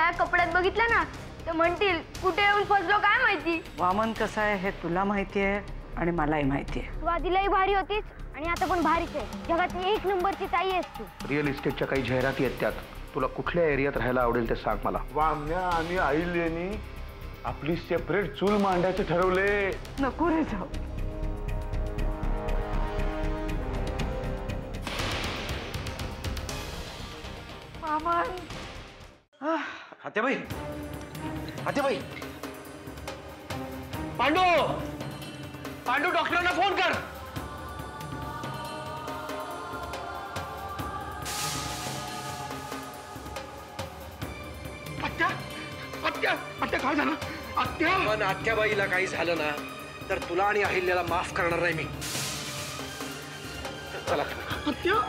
या कपड्यात बघितलं ना तर म्हणतील कुठे येऊन फसलो काय माहिती। वामन कसा आहे हे तुला माहिती आहे आणि मलाही माहिती आहे। तू आधीलाही भारी होतीस आणि आता पण भारीच आहे। जगात एक नंबरची ताई आहेस तू। रिअल इस्टेटच्या काही जाहिराती आहेत त्यात तुला कुठल्या एरियात राहायला आवडेल ते सांग मला। वामन्या आणि आईलेनी आपली सेपरेट चूल मांडायचे ठरवले। नको रे जाऊ। वामन आत्याबाई, आत्याबाई, पांडू, पांडू डॉक्टरांना फोन कर। आत्या, आत्या, आत्या काय झालं? आत्या, पण आत्याबाईला काही झालं ना तर तुला आणि अहिल्याला माफ करणार नाही मी। चला आत्या,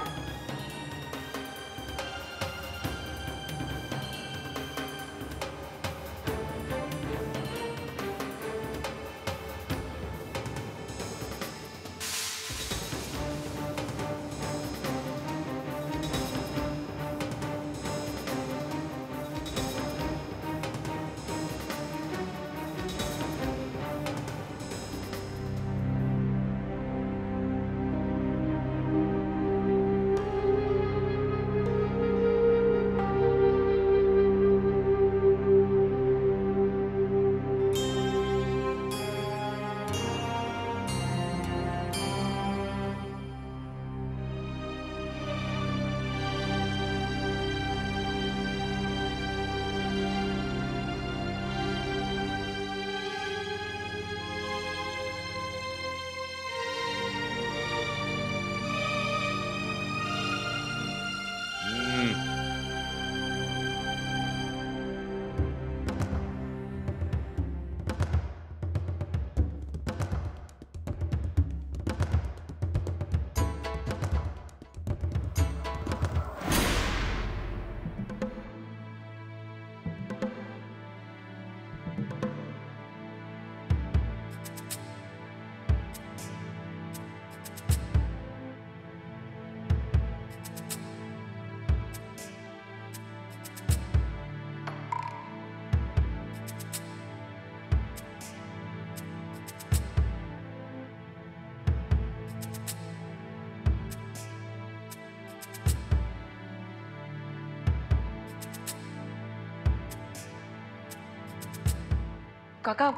काका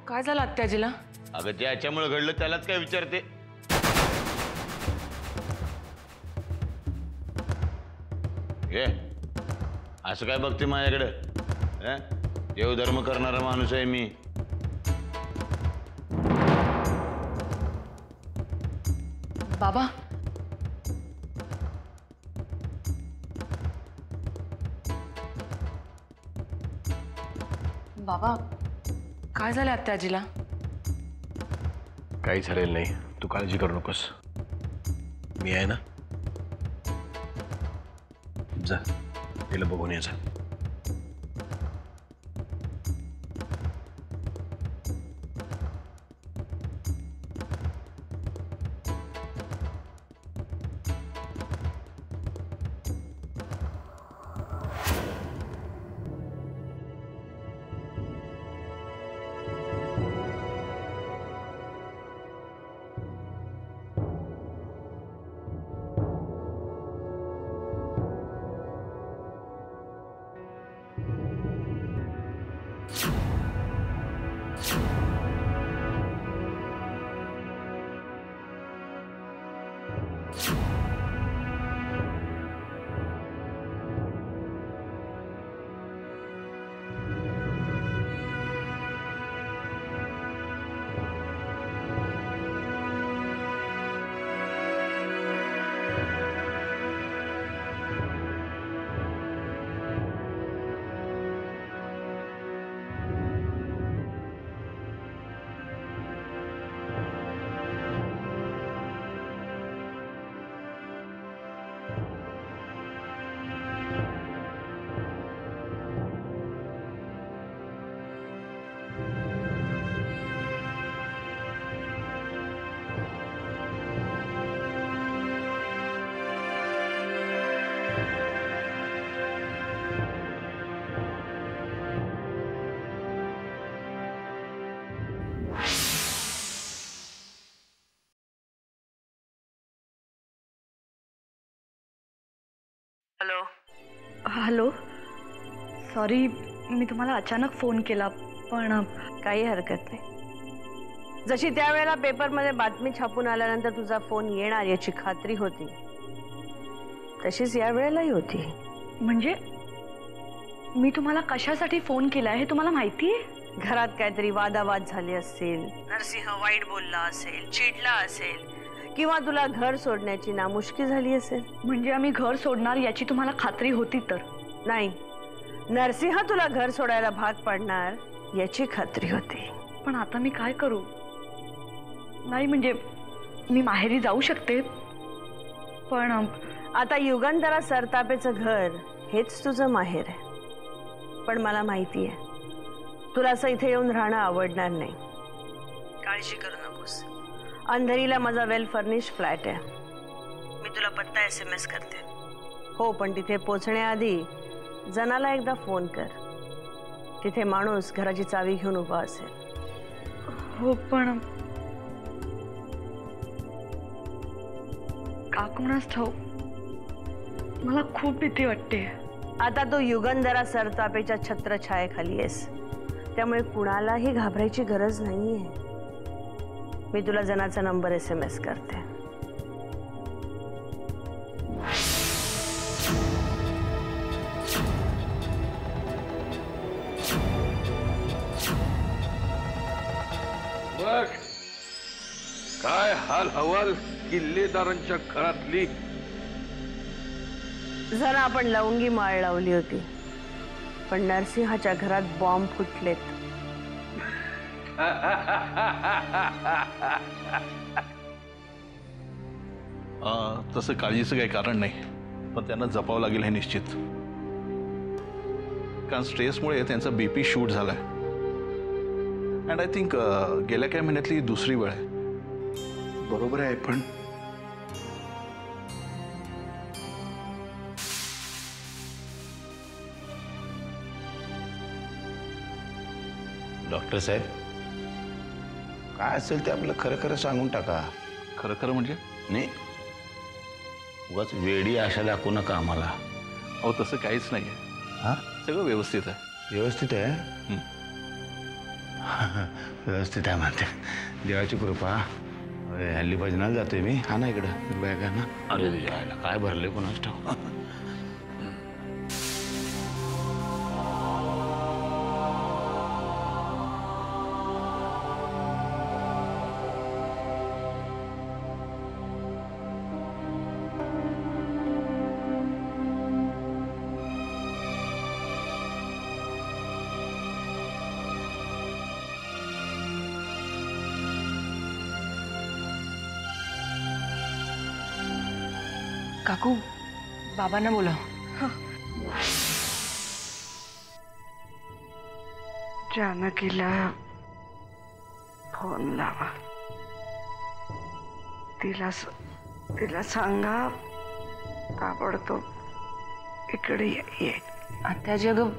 काय झालं आत्याजीला? अगं ज्याच्यामुळे घडलं त्यालाच काय विचारते? हे असं काय बघते माझ्याकडे? देवधर्म करणारा माणूस आहे मी। बाबा बाबा काय झालं आत्याजीला? काही झालेलं नाही, तू काळजी करू नकोस, मी आहे ना। जा तिला बघून ये जा। हॅलो सॉरी मी तुम्हाला अचानक फोन केला पण काही हरकत नाही. जशी त्यावेळेला पेपरमध्ये बातमी छापून आल्यानंतर तुझा फोन येणार याची खात्री होती तशीच या वेळेलाही होती. म्हणजे मी तुम्हाला कशासाठी फोन केला हे तुम्हाला माहिती आहे? घरात काहीतरी वादावाद झाले असतील, नरसिंह वाईट बोलला असेल, चिडला असेल किंवा तुला घर सोडण्याची नामुष्की झाली असेल. म्हणजे आम्ही घर सोडणार याची तुम्हाला खात्री होती तर? नाही, नरसिंह तुला घर सोडायला भाग पाडणार याची खात्री होती. पण आता मी काय करू? नाही म्हणजे मी माहेरी जाऊ शकते पण आता युगंधरा सरतापेचं घर हेच तुझं माहेर आहे. पण मला माहिती आहे तुला असं इथे येऊन राहणं आवडणार नाही. काळजी करू नकोस. अंधेरीला माझा वेल फर्निश फ्लॅट आहे. मी तुला पत्ता SMS करते. हो पण तिथे पोचण्याआधी जनाला एकदा फोन कर. तिथे माणूस घराची चावी घेऊन उभा असेल. हो पण का कोणास ठाऊक मला खूप भीती वाटते. आता तू युगंधरा सरतापेच्या छत्रछायेखाली आहेस त्यामुळे कुणालाही घाबरायची गरज नाहीये. मी तुला जनाचा नंबर SMS करते. बघ काय हाल हवाल किल्लेदारांच्या घरातली. जरा आपण लवंगी माळ लावली होती पण नरसिंहाच्या घरात बॉम्ब फुटलेत. तसं काळजीचं काही कारण नाही पण त्यांना जपावं लागेल हे निश्चित. कारण स्ट्रेसमुळे त्यांचा BP शूट झालाय अँड आय थिंक गेल्या काही महिन्यातली दुसरी वेळ आहे. बरोबर आहे पण डॉक्टर साहेब काय असेल ते आपलं खरं खरं सांगून टाका. खरं खरं म्हणजे? नाही उगाच वेडी आशा दाखवू नका आम्हाला. अहो तसं काहीच नाही आहे. हां सगळं व्यवस्थित आहे. व्यवस्थित आहे. व्यवस्थित आहे म्हणते. देवाची कृपा. हल्ली भजनाला जातोय मी. हा ना इकडं बॅग आहे ना. अरे जायला काय भरले कोणाच ठाऊ. काकू बाबांना बोला. जानकीला फोन लावा. तिला सांगा ताबडतोब इकडे ये. आत्याजी अगं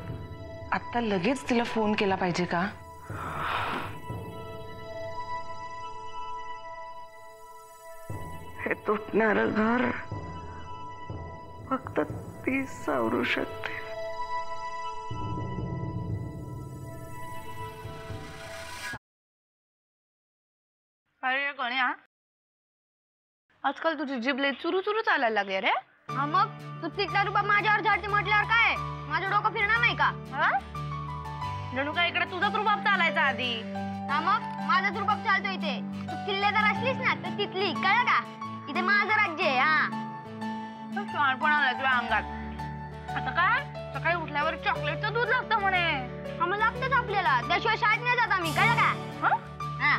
आत्ता लगेच तिला फोन केला पाहिजे का? हे तुटणारं घर फक्त ती सावरू शकते. अरे गण्या आजकाल तुझी जीभ लई चुरू चुरू चालायला लागली रे. हा मग तू तिथला रुपा माझ्यावर झाडते म्हटल्यावर काय माझं डोकं फिरणार नाही का? जणू काय इकडे तुझाच रुबाब चालायचा आधी. हा मग माझाच रुबाब चालतोय इथे. तू किल्लेदार असलीस ना तर तिथली कळलं का? इथे माझं राज्य आहे. हा शहाणपण आलाय तुझ्या अंगात. आता काय सकाळी उठल्यावर चॉकलेटचं दूध लागतं म्हणे. हा मग लागतंच आपल्याला त्याशिवाय शाळेत नाही जात आम्ही कळलं का? हा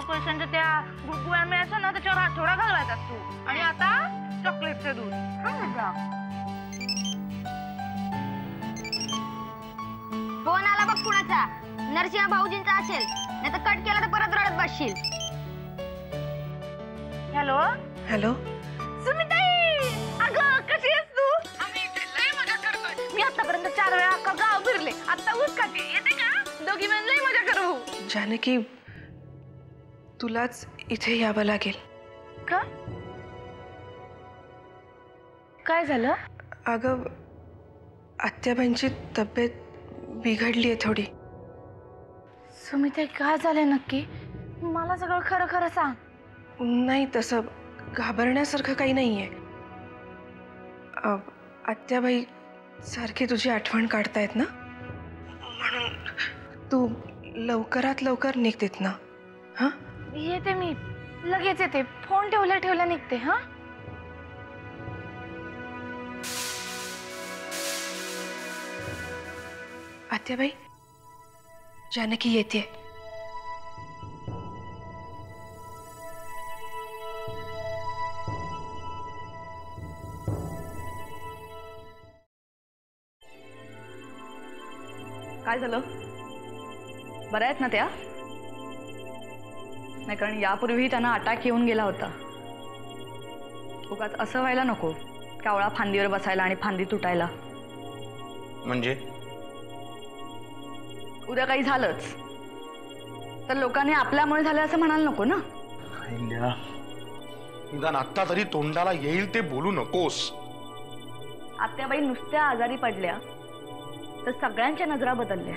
पैशांच्या त्या गुळगुळ्या मिळायचं ना त्याच्यावर आठवडा घालवायचा तू. आणि आता चॉकलेटचं दूध. फोन आला बघ कुणाचा. नरसिंह भाऊजींचा असेल नाही तर कट केला तर परत रडत बसशील. हॅलो हॅलो सुमिताई अगं कशी आहेस तू? आम्ही इथे लय मजा करतोय. मी आतापर्यंत 4 वेळा अख्खा गाव फिरले. आता ऊस खाते येते का? दोघी मिळून लय मजा करू. जानकी तुलाच इथे यावं लागेल. का? काय झालं? अगं आत्याबाईंची तब्येत बिघडली आहे थोडी. सुमित्रा काय झालंय नक्की? मला सगळं खरं खरं सांग. नाही तसं घाबरण्यासारखं काही नाहीये. आत्याबाई सारखी तुझी आठवण काढतायत ना, म्हणून तू लवकरात लवकर निघतेत ना. हां येते मी, लगेच येते. फोन ठेवल्या निघते. हा आत्याबाई, जानकी येते. काय झालं? बऱ्या आहेत ना त्या? नाही, कारण यापूर्वी त्यांना अटॅक येऊन गेला होता. उगाच असं व्हायला नको, कावळा फांदीवर बसायला आणि फांदी तुटायला. म्हणजे उद्या काही झालंच तर लोकांनी आपल्यामुळे झालं असं म्हणायला नको ना. अहिल्या, निदान आत्ता तरी तोंडाला येईल ते बोलू नकोस. आत्याबाई नुसत्या आजारी पडल्या तर सगळ्यांच्या नजरा बदलल्या.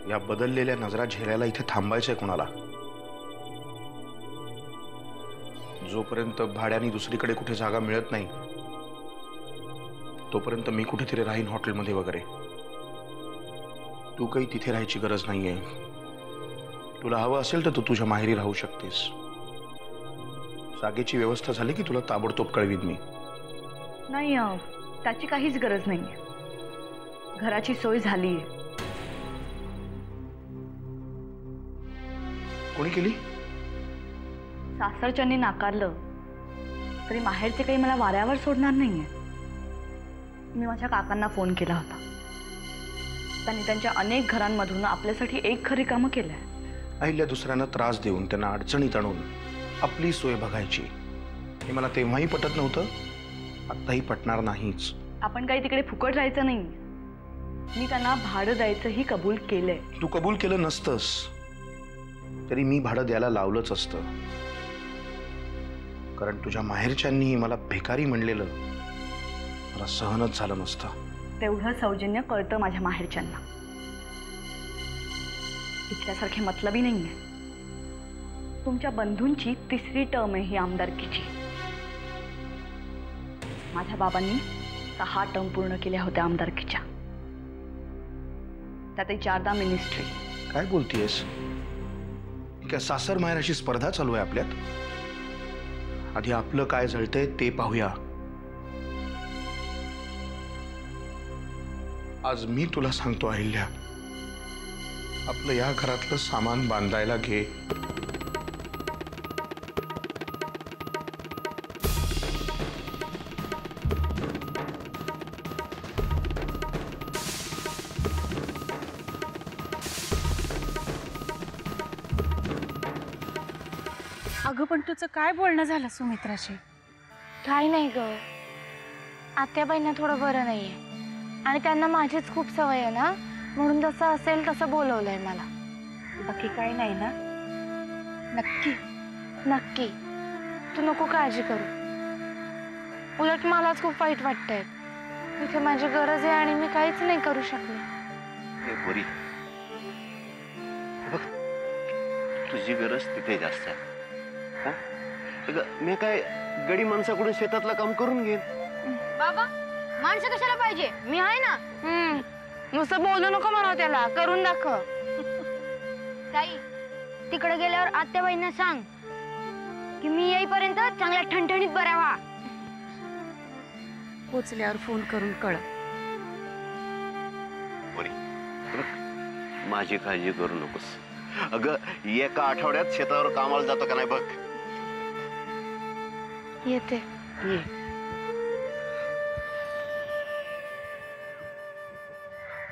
या बदललेल्या नजरा झेलायला इथे थांबायचंय कोणाला? जोपर्यंत भाड्याने दुसरीकडे कुठे जागा मिळत नाही तोपर्यंत मी कुठेतरी राहीन हॉटेलमध्ये वगैरे. तू काही तिथे राहायची गरज नाहीये. तुला हवं असेल तर तू तुझ्या माहेरी राहू शकतेस. जागेची व्यवस्था झाली की तुला ताबडतोब कळवीन मी. नाही, त्याची काहीच गरज नाही. घराची सोय झाली. कोणी केली? सासरच्यांनी नाकारलं तरी माहेरचे काही मला वाऱ्यावर सोडणार नाहीये. मी माझ्या काकांना फोन केला होता. त्यांनी त्यांच्या अनेक घरांमधून आपल्यासाठी एक खरी कामं केलंय. अहिल्या, दुसऱ्यांना त्रास देऊन त्यांना अडचणीत आणून आपली सोय बघायची हे मला तेव्हाही पटत नव्हतं, आत्ताही पटणार नाहीच. आपण काही तिकडे फुकट राहायचं नाही. मी त्यांना भाडं द्यायचंही कबूल केलंय. तू कबूल केलं नसतंस तरी मी भाडं द्यायला लावलंच असतं, कारण तुझ्या माहेरच्यांनीही मला भिकारी म्हणलेलं मला सहनच झालं नसतं. तेवढं सौजन्य कळतं माझ्या माहेरच्यांना. इथल्यासारखे मतलबी नाहीये. तुमच्या बंधूंची तिसरी टर्म आहे ही आमदारकीची. माझ्या बाबांनी 6 टर्म पूर्ण केल्या होत्या आमदारकीच्या, त्यातही 4दा मिनिस्ट्री. काय बोलतीयस? काय सासर माहेराची स्पर्धा चालू आहे आपल्यात? आधी आपलं काय जळतंय ते पाहूया. आज मी तुला सांगतो अहिल्या, आपलं या घरातलं सामान बांधायला घे. अगं पण तुझं काय बोलणं झालं सुमित्राशी? काय नाही ग, आत्याबाईंना थोडं बरं नाहीये आणि त्यांना माझीच खूप सवय आहे ना, म्हणून जसं असेल तसं बोलवलंय मला. बाकी काय नाही ना? नक्की नक्की, तू नको काळजी करू. उलट मलाच खूप वाईट वाटतंय. इथे माझी गरज आहे आणि मी काहीच नाही करू शकले. बोरी बघ, तुझी गरज तिथे जास्त आहे. मी काय गडी माणसाकडून शेतातलं काम करून घेईन. बाबा, माणसं कशाला पाहिजे? मी आहे ना. नुसतं बोलू नको म्हणा, त्याला करून दाखव. ताई, तिकडे गेल्यावर आत्याबाईंना सांग की मी येईपर्यंत चांगल्या ठणठणीत बरा व्हा. पोचल्यावर फोन करून कळ. माझी काळजी करू नकोस. अगं, एका आठवड्यात शेतावर कामाला जातो का नाही बघ. येते.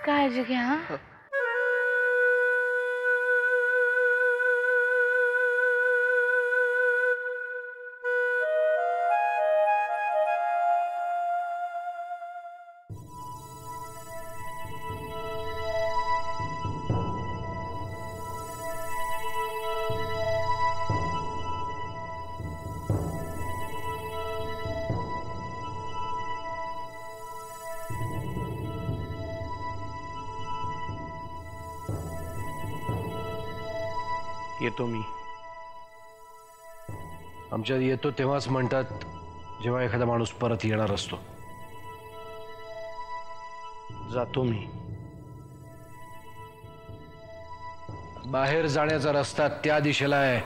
काळजी घ्या. हा, येतो मी. आमच्यात येतो तेव्हाच म्हणतात जेव्हा एखादा माणूस परत येणार असतो. जातो मी. बाहेर जाण्याचा रस्ता त्या दिशेला आहे.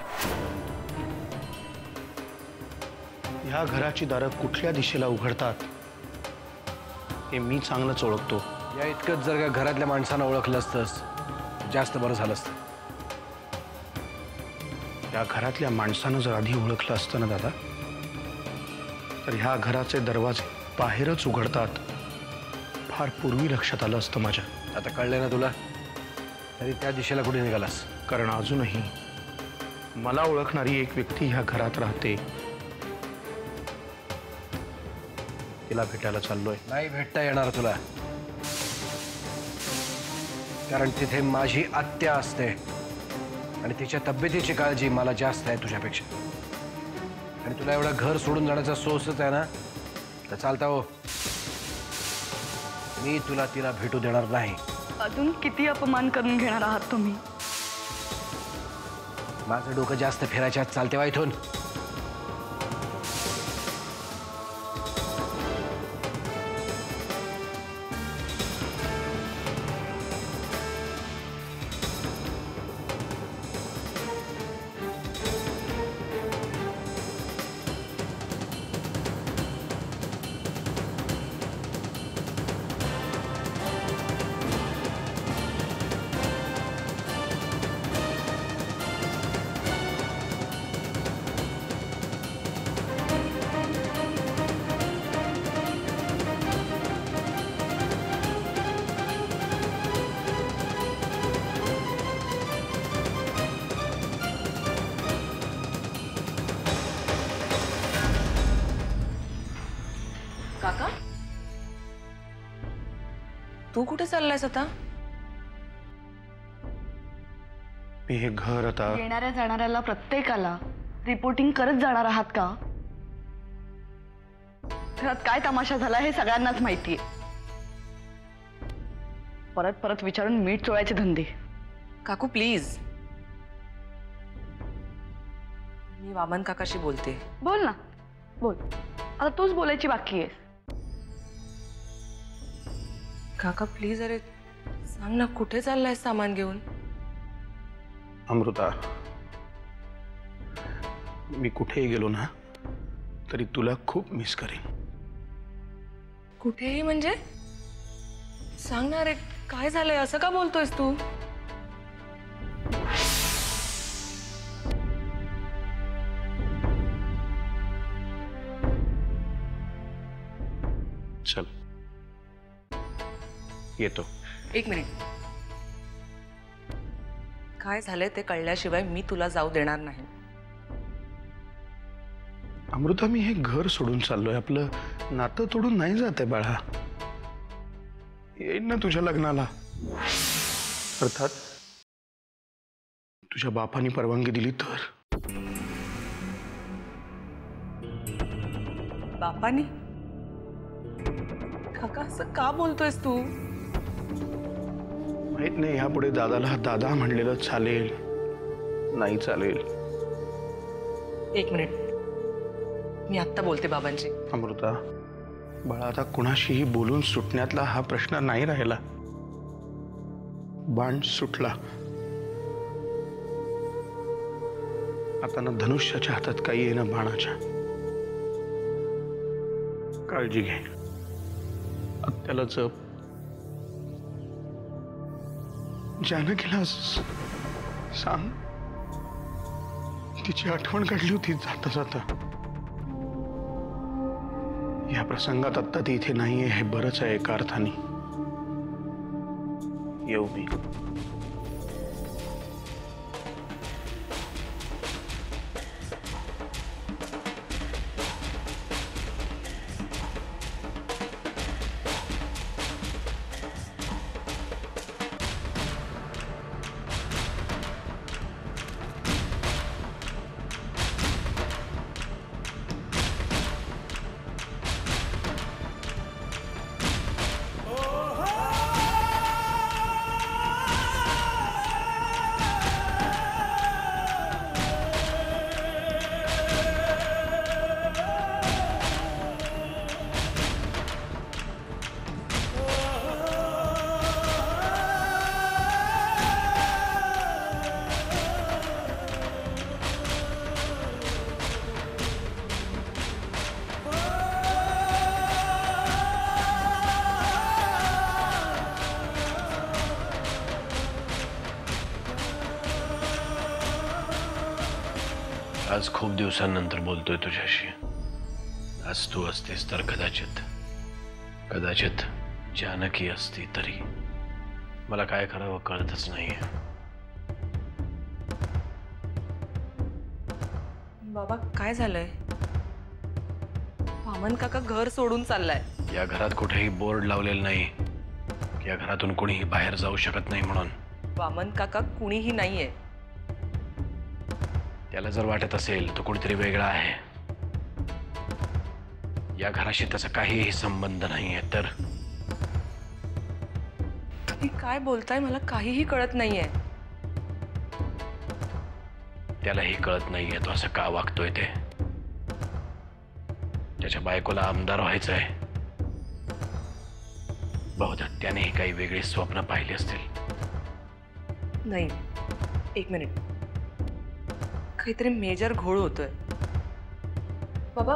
ह्या घराची दारं कुठल्या दिशेला उघडतात हे मी चांगलंच ओळखतो. या इतकंच जर का घरातल्या माणसांना ओळखलं असतंस जास्त बरं झालं असतं. या घरातल्या माणसानं जर आधी ओळखलं असतं ना दादा, तर ह्या घराचे दरवाजे बाहेरच उघडतात फार पूर्वी लक्षात आलं असतं माझ्या. आता कळलंय ना तुला? तरी त्या दिशेला कुठे निघालास? कारण अजूनही मला ओळखणारी एक व्यक्ती ह्या घरात राहते. तिला भेटायला चाललोय. नाही भेटता येणार तुला, कारण तिथे माझी आत्या असते आणि तिच्या तब्येतीची काळजी मला जास्त आहे तुझ्यापेक्षा. आणि तुला एवढं घर सोडून जाण्याचा सोसच आहे ना, तर चालता हो. मी तुला तिला भेटू देणार नाही. अजून किती अपमान करून घेणार आहात तुम्ही? माझं डोकं जास्त फिरायच्या आत चालते वा इथून. काका, तू कुठे चाललायस आता? मी हे घर आता येणाऱ्या जाणाऱ्याला प्रत्येकाला रिपोर्टिंग करत जाणार आहात का? घरात काय तमाशा झाला हे सगळ्यांनाच माहितीये. परत परत विचारून मीठ चोळायचे धंदे. काकू प्लीज, मी वामन काकाशी बोलते. बोल ना, बोल. आता तूच बोलायची बाकी आहेस. काका प्लीज, अरे सांग ना, कुठे चाललाय सामान घेऊन? अमृता, मी कुठेही गेलो ना तरी तुला खूप मिस करेन. कुठेही म्हणजे? सांग ना रे, काय झालंय? असं का बोलतोयस तू? चल येतो. एक मिनिट. काय झालंय ते कळल्याशिवाय मी तुला जाऊ देणार नाही. अमृता, मी हे घर सोडून चाललोय. आपलं नातं तोडून नाही जात आहे बाळा. येईन ना तुझ्या लग्नाला. अर्थात तुझ्या बापाने परवानगी दिली तर. बापानी? काका असं का बोलतोयस तू? माहित नाही, यापुढे दादाला दादा म्हणलेलं चालेल नाही चालेल. एक मिनिट, मी आत्ता बोलते बाबांची. अमृता बाळा, आता कुणाशीही बोलून सुटण्यातला हा प्रश्न नाही राहिला. बाण सुटला. आता ना धनुष्याच्या हातात काही आहे ना बाणाच्या. काळजी घे, त्याला जप. जानकीला सांग, तिची आठवण काढली होती जाता जाता. या प्रसंगात आत्ता ती इथे नाहीये हे बरंच आहे एका अर्थाने. येऊ मी. आज खूप दिवसांनंतर बोलतोय तुझ्याशी. आज तू असतीस तर कदाचित जानकी असती तरी मला काय करावं कळतच नाहीये. बाबा काय झालंय? वामन काका घर सोडून चाललाय. या घरात कुठेही बोर्ड लावलेलं नाही. या घरातून कोणीही बाहेर जाऊ शकत नाही म्हणून. वामन काका कुणीही नाहीये. त्याला जर वाटत असेल तो कोणीतरी वेगळा आहे, या घराशी त्याचा काहीही संबंध नाहीये, तर तुम्ही काय बोलताय मला काहीही कळत नाहीये. त्यालाही कळत नाहीये तो असं का वागतोय ते. त्याच्या बायकोला आमदार व्हायचंय. बहुधा त्यानेही काही वेगळी स्वप्न पाहिली असतील. नाही, एक मिनिट, काहीतरी मेजर घोळ होतोय. बाबा,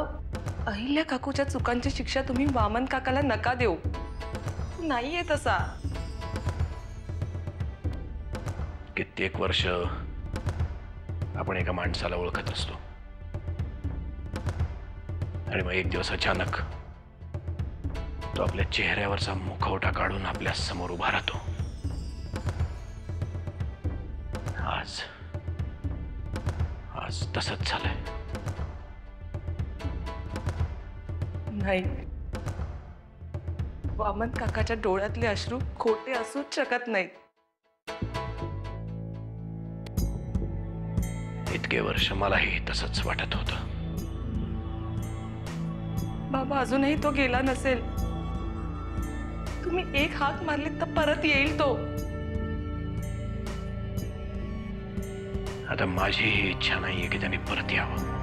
अहिल्या काकूच्या चुकांची शिक्षा तुम्ही वामन काकाला नका देऊ. नाहीये तसा. कित्येक वर्ष आपण एका माणसाला ओळखत असतो आणि मग एक दिवस अचानक तो आपल्या चेहऱ्यावरचा मुखवटा काढून आपल्या समोर उभा राहतो. आज तसंच झालंय. नाही, वामन काकाच्या डोळ्यातले अश्रू खोटे असूच शकत नाहीत. इतके वर्ष मलाही तसंच वाटत होतं. बाबा, अजूनही तो गेला नसेल. तुम्ही एक हाक मारली तर परत येईल तो. आता माझी ही इच्छा नाहीये की त्यांनी परत यावं.